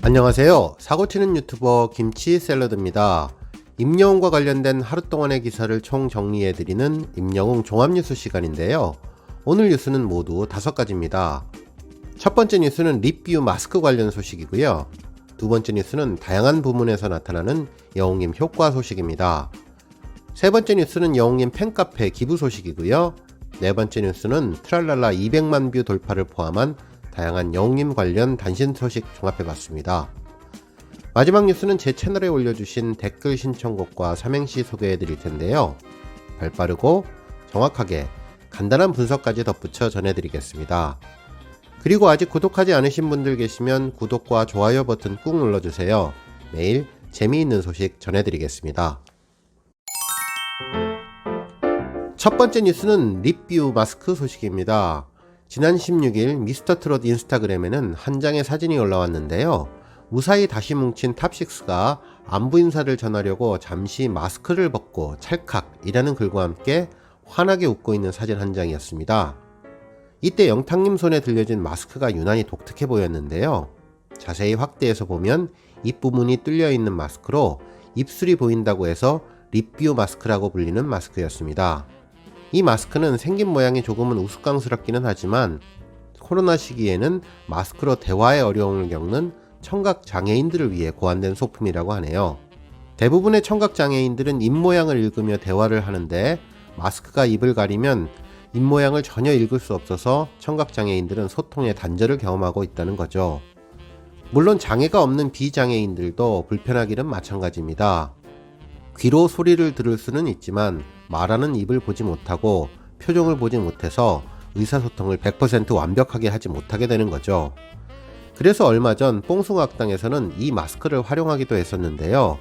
안녕하세요. 사고치는 유튜버 김치샐러드입니다. 임영웅과 관련된 하루 동안의 기사를 총 정리해드리는 임영웅 종합뉴스 시간인데요. 오늘 뉴스는 모두 5가지입니다. 첫 번째 뉴스는 립뷰 마스크 관련 소식이고요. 두 번째 뉴스는 다양한 부문에서 나타나는 영웅님 효과 소식입니다. 세 번째 뉴스는 영웅님 팬카페 기부 소식이고요. 네 번째 뉴스는 트랄랄라 200만 뷰 돌파를 포함한 다양한 영웅님 관련 단신 소식 종합해봤습니다. 마지막 뉴스는 제 채널에 올려주신 댓글 신청곡과 삼행시 소개해드릴 텐데요. 발빠르고 정확하게 간단한 분석까지 덧붙여 전해드리겠습니다. 그리고 아직 구독하지 않으신 분들 계시면 구독과 좋아요 버튼 꾹 눌러주세요. 매일 재미있는 소식 전해드리겠습니다. 첫 번째 뉴스는 립뷰 마스크 소식입니다. 지난 16일 미스터트롯 인스타그램에는 한 장의 사진이 올라왔는데요. 무사히 다시 뭉친 탑6가 안부 인사를 전하려고 잠시 마스크를 벗고 찰칵이라는 글과 함께 환하게 웃고 있는 사진 한 장이었습니다. 이때 영탁님 손에 들려진 마스크가 유난히 독특해 보였는데요. 자세히 확대해서 보면 입부분이 뚫려 있는 마스크로 입술이 보인다고 해서 립뷰 마스크라고 불리는 마스크였습니다. 이 마스크는 생긴 모양이 조금은 우스꽝스럽기는 하지만 코로나 시기에는 마스크로 대화에 어려움을 겪는 청각장애인들을 위해 고안된 소품이라고 하네요. 대부분의 청각장애인들은 입모양을 읽으며 대화를 하는데 마스크가 입을 가리면 입모양을 전혀 읽을 수 없어서 청각장애인들은 소통에 단절을 경험하고 있다는 거죠. 물론 장애가 없는 비장애인들도 불편하기는 마찬가지입니다. 귀로 소리를 들을 수는 있지만 말하는 입을 보지 못하고 표정을 보지 못해서 의사소통을 100% 완벽하게 하지 못하게 되는 거죠. 그래서 얼마 전 뽕숭아학당에서는 이 마스크를 활용하기도 했었는데요.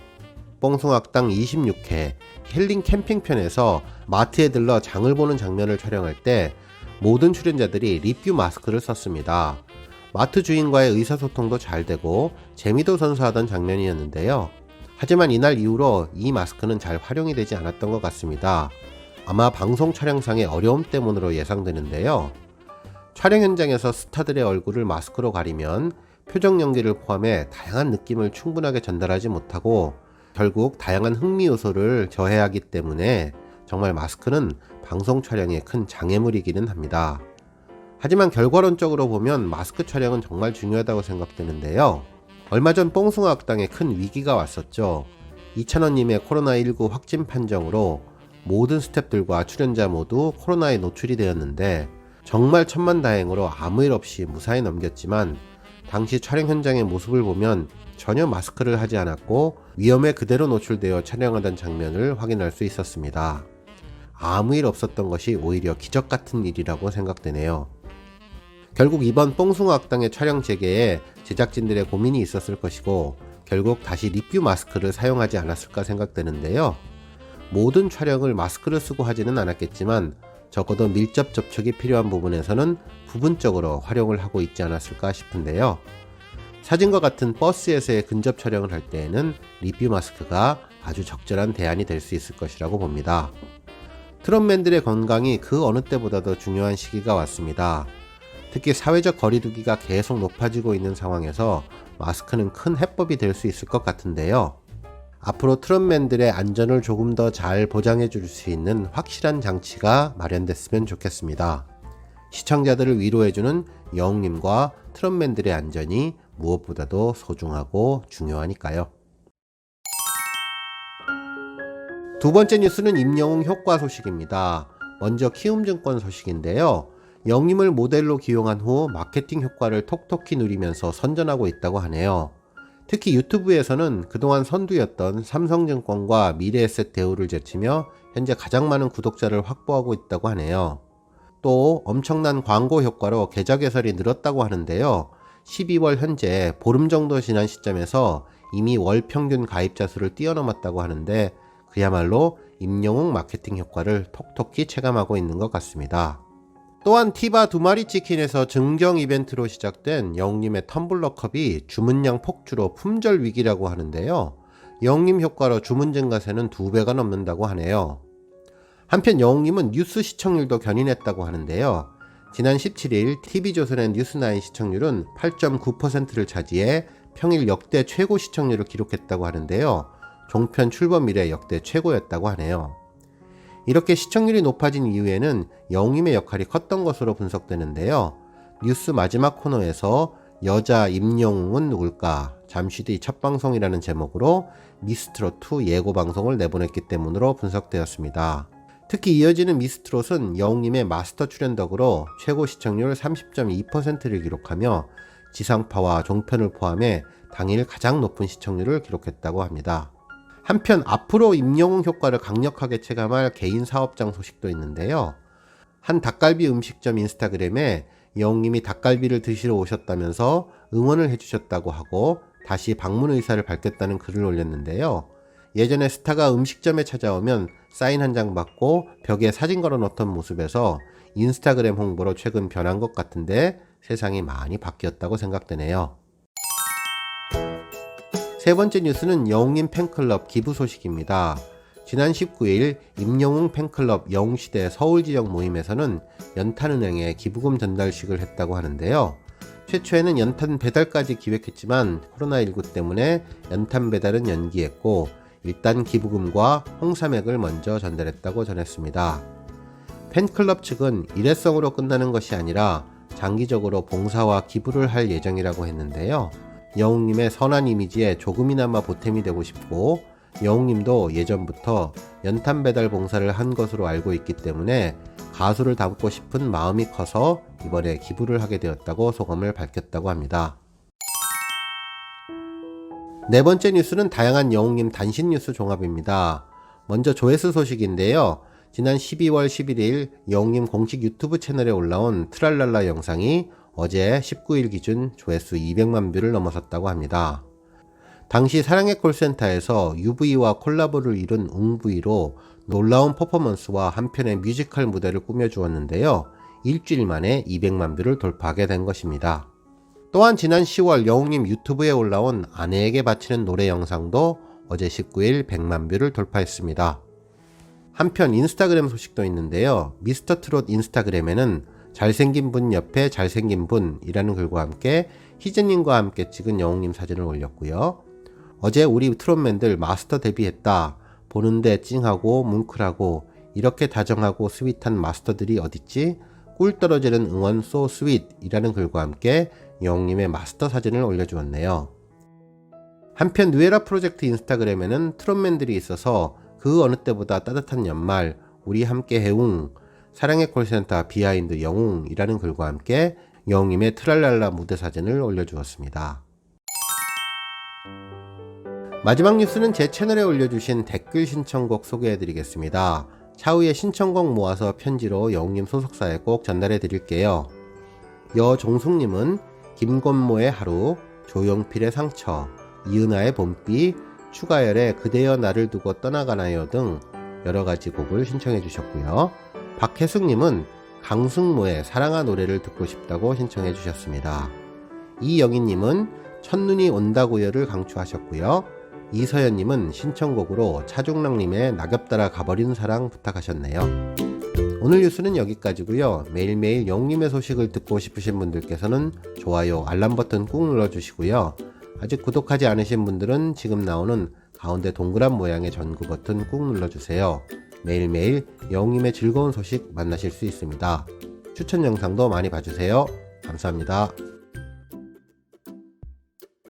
뽕숭아학당 26회 힐링 캠핑편에서 마트에 들러 장을 보는 장면을 촬영할 때 모든 출연자들이 립뷰 마스크를 썼습니다. 마트 주인과의 의사소통도 잘 되고 재미도 선사하던 장면이었는데요. 하지만 이날 이후로 이 마스크는 잘 활용이 되지 않았던 것 같습니다. 아마 방송 촬영상의 어려움 때문으로 예상되는데요. 촬영 현장에서 스타들의 얼굴을 마스크로 가리면 표정 연기를 포함해 다양한 느낌을 충분하게 전달하지 못하고 결국 다양한 흥미 요소를 저해하기 때문에 정말 마스크는 방송 촬영에 큰 장애물이기는 합니다. 하지만 결과론적으로 보면 마스크 촬영은 정말 중요하다고 생각되는데요. 얼마 전 뽕숭아학당에 큰 위기가 왔었죠. 이찬원님의 코로나19 확진 판정으로 모든 스태프들과 출연자 모두 코로나에 노출이 되었는데 정말 천만다행으로 아무 일 없이 무사히 넘겼지만 당시 촬영 현장의 모습을 보면 전혀 마스크를 하지 않았고 위험에 그대로 노출되어 촬영하던 장면을 확인할 수 있었습니다. 아무 일 없었던 것이 오히려 기적 같은 일이라고 생각되네요. 결국 이번 뽕숭아학당의 촬영 재개에 제작진들의 고민이 있었을 것이고 결국 다시 립뷰 마스크를 사용하지 않았을까 생각되는데요. 모든 촬영을 마스크를 쓰고 하지는 않았겠지만 적어도 밀접 접촉이 필요한 부분에서는 부분적으로 활용을 하고 있지 않았을까 싶은데요. 사진과 같은 버스에서의 근접 촬영을 할 때에는 립뷰 마스크가 아주 적절한 대안이 될 수 있을 것이라고 봅니다. 트롯맨들의 건강이 그 어느 때보다도 중요한 시기가 왔습니다. 특히 사회적 거리두기가 계속 높아지고 있는 상황에서 마스크는 큰 해법이 될 수 있을 것 같은데요. 앞으로 트롯맨들의 안전을 조금 더 잘 보장해 줄 수 있는 확실한 장치가 마련됐으면 좋겠습니다. 시청자들을 위로해주는 영웅님과 트롯맨들의 안전이 무엇보다도 소중하고 중요하니까요. 두 번째 뉴스는 임영웅 효과 소식입니다. 먼저 키움증권 소식인데요. 영님을 모델로 기용한 후 마케팅 효과를 톡톡히 누리면서 선전하고 있다고 하네요. 특히 유튜브에서는 그동안 선두였던 삼성증권과 미래에셋 대우를 제치며 현재 가장 많은 구독자를 확보하고 있다고 하네요. 또 엄청난 광고 효과로 계좌 개설이 늘었다고 하는데요. 12월 현재 보름 정도 지난 시점에서 이미 월 평균 가입자 수를 뛰어넘었다고 하는데 그야말로 임영웅 마케팅 효과를 톡톡히 체감하고 있는 것 같습니다. 또한 티바 2마리 치킨에서 증정 이벤트로 시작된 영웅님의 텀블러 컵이 주문량 폭주로 품절 위기라고 하는데요. 영웅님 효과로 주문 증가세는 2배가 넘는다고 하네요. 한편 영웅님은 뉴스 시청률도 견인했다고 하는데요. 지난 17일 TV조선의 뉴스9 시청률은 8.9%를 차지해 평일 역대 최고 시청률을 기록했다고 하는데요. 종편 출범 이래 역대 최고였다고 하네요. 이렇게 시청률이 높아진 이유에는 영웅님의 역할이 컸던 것으로 분석되는데요. 뉴스 마지막 코너에서 여자 임영웅은 누굴까? 잠시 뒤 첫 방송이라는 제목으로 미스트롯2 예고 방송을 내보냈기 때문으로 분석되었습니다. 특히 이어지는 미스트롯은 영웅님의 마스터 출연 덕으로 최고 시청률 30.2%를 기록하며 지상파와 종편을 포함해 당일 가장 높은 시청률을 기록했다고 합니다. 한편 앞으로 임영웅 효과를 강력하게 체감할 개인 사업장 소식도 있는데요. 한 닭갈비 음식점 인스타그램에 영웅님이 닭갈비를 드시러 오셨다면서 응원을 해주셨다고 하고 다시 방문 의사를 밝혔다는 글을 올렸는데요. 예전에 스타가 음식점에 찾아오면 사인 한 장 받고 벽에 사진 걸어 놓던 모습에서 인스타그램 홍보로 최근 변한 것 같은데 세상이 많이 바뀌었다고 생각되네요. 세 번째 뉴스는 영웅님 팬클럽 기부 소식입니다. 지난 19일 임영웅 팬클럽 영웅시대 서울지역 모임에서는 연탄은행에 기부금 전달식을 했다고 하는데요. 최초에는 연탄 배달까지 기획했지만 코로나19 때문에 연탄 배달은 연기했고 일단 기부금과 홍삼액을 먼저 전달했다고 전했습니다. 팬클럽 측은 일회성으로 끝나는 것이 아니라 장기적으로 봉사와 기부를 할 예정이라고 했는데요. 영웅님의 선한 이미지에 조금이나마 보탬이 되고 싶고 영웅님도 예전부터 연탄 배달 봉사를 한 것으로 알고 있기 때문에 가수를 닮고 싶은 마음이 커서 이번에 기부를 하게 되었다고 소감을 밝혔다고 합니다. 네 번째 뉴스는 다양한 영웅님 단신 뉴스 종합입니다. 먼저 조회수 소식인데요. 지난 12월 11일 영웅님 공식 유튜브 채널에 올라온 트랄랄라 영상이 어제 19일 기준 조회수 200만 뷰를 넘어섰다고 합니다. 당시 사랑의 콜센터에서 UV와 콜라보를 이룬 웅V로 놀라운 퍼포먼스와 한편의 뮤지컬 무대를 꾸며주었는데요. 일주일 만에 200만 뷰를 돌파하게 된 것입니다. 또한 지난 10월 영웅님 유튜브에 올라온 아내에게 바치는 노래 영상도 어제 19일 100만 뷰를 돌파했습니다. 한편 인스타그램 소식도 있는데요. 미스터트롯 인스타그램에는 잘생긴 분 옆에 잘생긴 분이라는 글과 함께 희재님과 함께 찍은 영웅님 사진을 올렸고요. 어제 우리 트롯맨들 마스터 데뷔했다. 보는데 찡하고 뭉클하고 이렇게 다정하고 스윗한 마스터들이 어딨지? 꿀 떨어지는 응원 so sweet 이라는 글과 함께 영웅님의 마스터 사진을 올려주었네요. 한편 누에라 프로젝트 인스타그램에는 트롯맨들이 있어서 그 어느 때보다 따뜻한 연말 우리 함께 해웅 사랑의 콜센터 비하인드 영웅이라는 글과 함께 영웅님의 트랄랄라 무대 사진을 올려주었습니다. 마지막 뉴스는 제 채널에 올려주신 댓글 신청곡 소개해드리겠습니다. 차후에 신청곡 모아서 편지로 영웅님 소속사에 꼭 전달해 드릴게요. 여종숙님은 김건모의 하루, 조용필의 상처, 이은하의 봄비, 추가열의 그대여 나를 두고 떠나가나요 등 여러가지 곡을 신청해 주셨고요. 박혜숙님은 강승모의 사랑아 노래를 듣고 싶다고 신청해 주셨습니다. 이영희님은 첫눈이 온다고요를 강추하셨고요. 이서연님은 신청곡으로 차중랑님의 낙엽 따라 가버린 사랑 부탁하셨네요. 오늘 뉴스는 여기까지고요. 매일매일 영웅님의 소식을 듣고 싶으신 분들께서는 좋아요, 알람 버튼 꾹 눌러주시고요. 아직 구독하지 않으신 분들은 지금 나오는 가운데 동그란 모양의 전구 버튼 꾹 눌러주세요. 매일매일 영웅님의 즐거운 소식 만나실 수 있습니다. 추천 영상도 많이 봐주세요. 감사합니다.